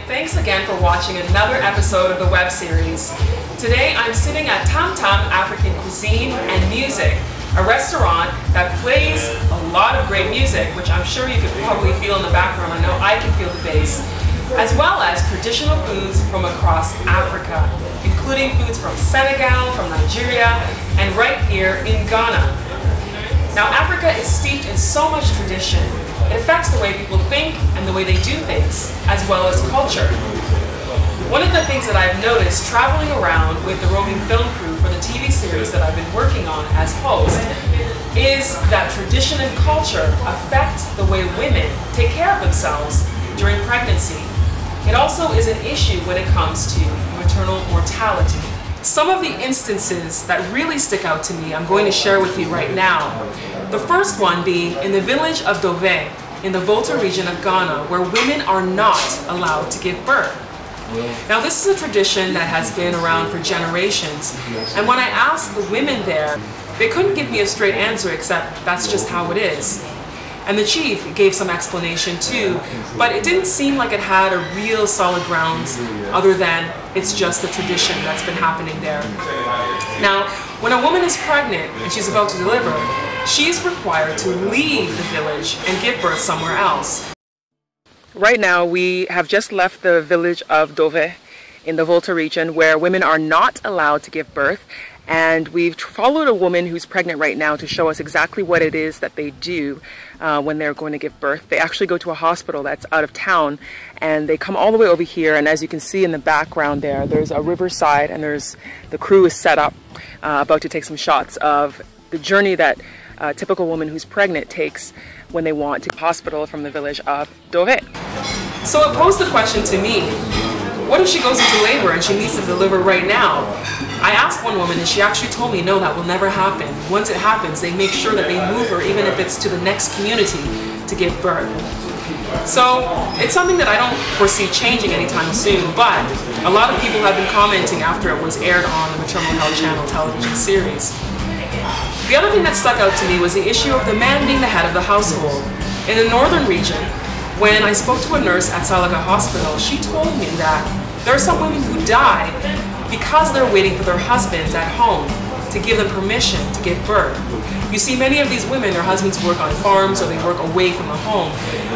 Thanks again for watching another episode of the web series. Today I'm sitting at Tam Tam African Cuisine and Music, a restaurant that plays a lot of great music, which I'm sure you could probably feel in the background. I know I can feel the bass, as well as traditional foods from across Africa, including foods from Senegal, from Nigeria, and right here in Ghana. Now, Africa is steeped in so much tradition. It affects the way people think and the way they do things, as well as culture. One of the things that I've noticed traveling around with the roving film crew for the TV series that I've been working on as host is that tradition and culture affect the way women take care of themselves during pregnancy. It also is an issue when it comes to maternal mortality. Some of the instances that really stick out to me I'm going to share with you right now. The first one being in the village of Dove in the Volta region of Ghana, where women are not allowed to give birth. Now, this is a tradition that has been around for generations, and when I asked the women there, they couldn't give me a straight answer except that's just how it is. And the chief gave some explanation too, but it didn't seem like it had a real solid grounds other than it's just the tradition that's been happening there. Now, when a woman is pregnant and she's about to deliver, she's required to leave the village and give birth somewhere else. Right now, we have just left the village of Dove in the Volta region, where women are not allowed to give birth. And we've followed a woman who's pregnant right now to show us exactly what it is that they do when they're going to give birth. They actually go to a hospital that's out of town, and they come all the way over here. And as you can see in the background there's a riverside, and the crew is set up about to take some shots of the journey that a typical woman who's pregnant takes when they want to hospital from the village of Dove. So it posed the question to me, what if she goes into labor and she needs to deliver right now? I asked one woman and she actually told me, no, that will never happen. Once it happens, they make sure that they move her, even if it's to the next community, to give birth. So it's something that I don't foresee changing anytime soon, but a lot of people have been commenting after it was aired on the Maternal Health Channel television series. The other thing that stuck out to me was the issue of the man being the head of the household. In the northern region, when I spoke to a nurse at Salaga Hospital, she told me that there are some women who die because they're waiting for their husbands at home to give them permission to give birth. You see, many of these women, their husbands work on farms or they work away from the home.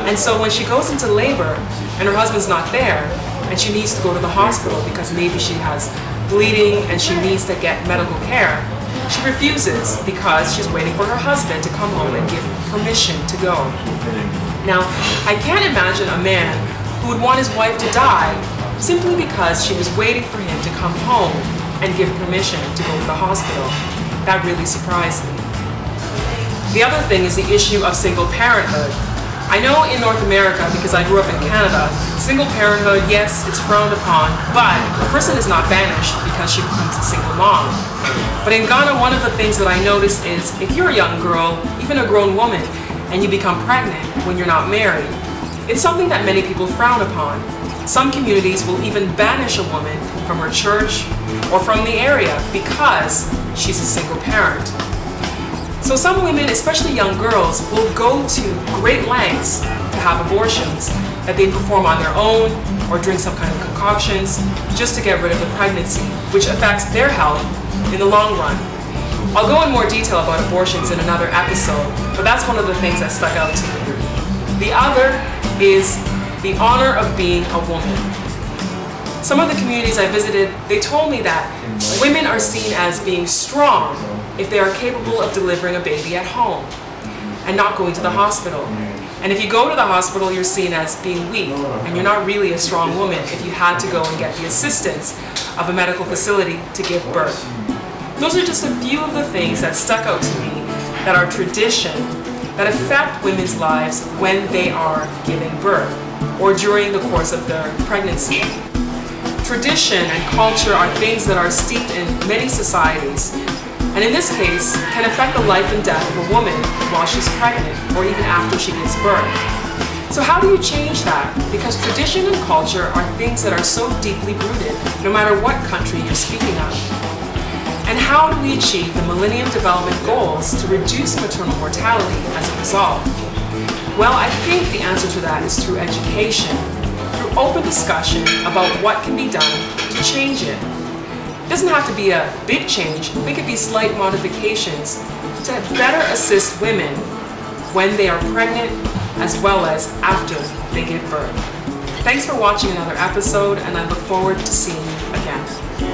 And so when she goes into labor and her husband's not there and she needs to go to the hospital because maybe she has bleeding and she needs to get medical care, she refuses because she's waiting for her husband to come home and give permission to go. Now, I can't imagine a man who would want his wife to die simply because she was waiting for him to come home and give permission to go to the hospital. That really surprised me. The other thing is the issue of single parenthood. I know in North America, because I grew up in Canada, single parenthood, yes, it's frowned upon, but the person is not banished because she becomes a single mom. But in Ghana, one of the things that I noticed is if you're a young girl, even a grown woman, and you become pregnant when you're not married, it's something that many people frown upon. Some communities will even banish a woman from her church or from the area because she's a single parent. So some women, especially young girls, will go to great lengths to have abortions that they perform on their own or drink some kind of concoctions just to get rid of the pregnancy, which affects their health in the long run. I'll go in more detail about abortions in another episode, but that's one of the things that stuck out to me. The other is the honor of being a woman. Some of the communities I visited, they told me that women are seen as being strong if they are capable of delivering a baby at home and not going to the hospital. And if you go to the hospital, you're seen as being weak, and you're not really a strong woman if you had to go and get the assistance of a medical facility to give birth. Those are just a few of the things that stuck out to me that are tradition, that affect women's lives when they are giving birth or during the course of their pregnancy. Tradition and culture are things that are steeped in many societies, and in this case can affect the life and death of a woman while she's pregnant or even after she gives birth. So how do you change that? Because tradition and culture are things that are so deeply rooted no matter what country you're speaking of. And how do we achieve the Millennium Development Goals to reduce maternal mortality as a result? Well, I think the answer to that is through education, through open discussion about what can be done to change it. It doesn't have to be a big change, it could be slight modifications to better assist women when they are pregnant as well as after they give birth. Thanks for watching another episode, and I look forward to seeing you again.